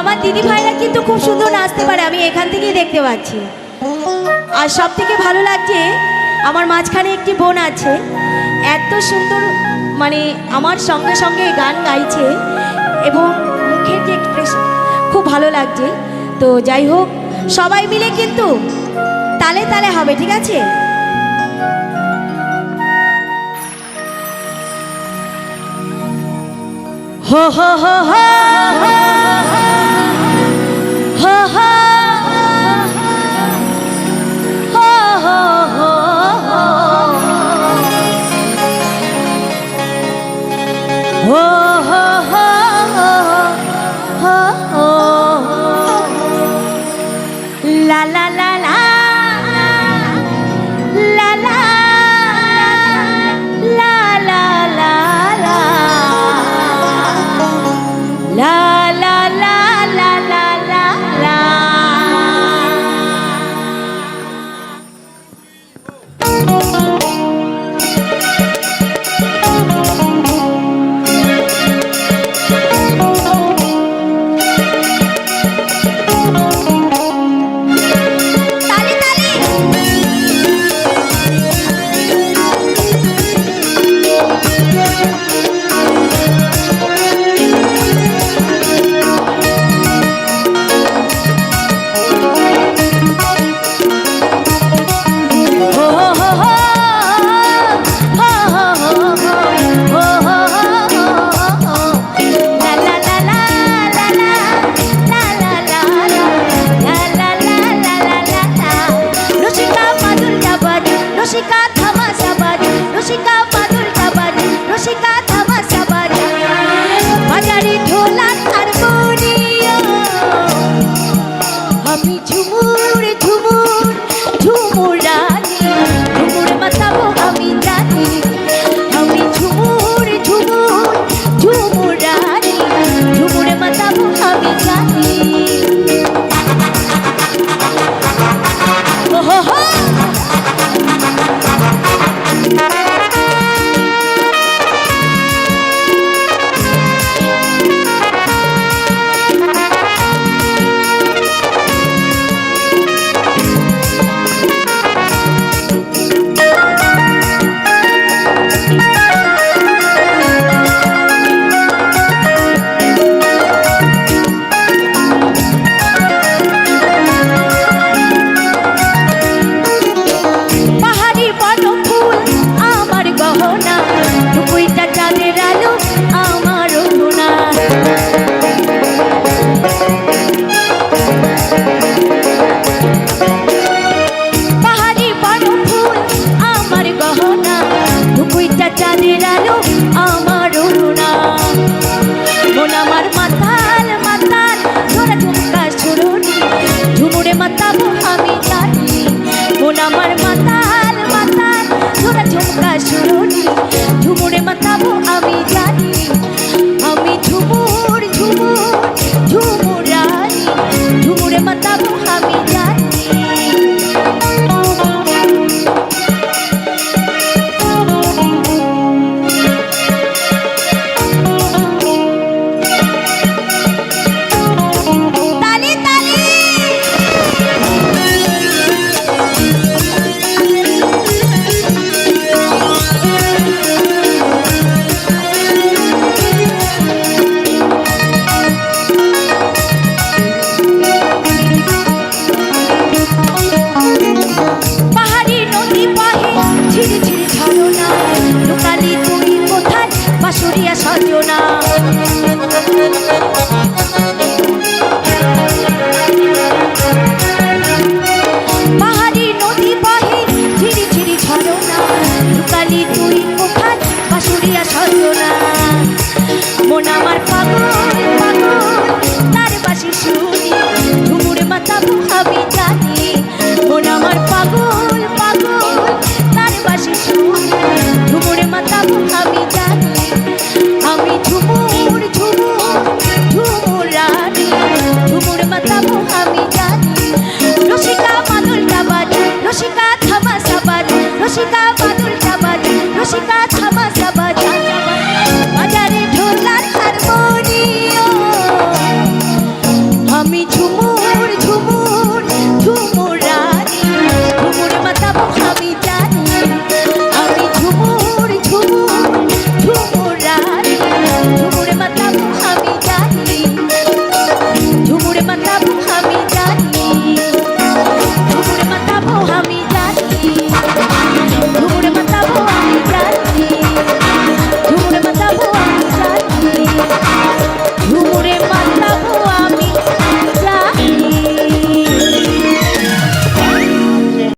আমার দিদি ভাইরা কিন্তু খুব সুন্দর নাচতে পারে, আমি এখান থেকেই দেখতে পাচ্ছি। আর সব থেকে ভালো লাগছে আমার মাঝখানে একটি বোন আছে, এত সুন্দর মানে আমার সঙ্গে সঙ্গে গান গাইছে এবং মুখের যে এক্সপ্রেশন খুব ভালো লাগছে। তো যাই হোক, সবাই মিলে কিন্তু তালে তালে হবে, ঠিক আছে? হো হো হো হো হো হো la la la la la la la la la la la la la la la la চাঁদের আলো আমার অরুণা, মন আমার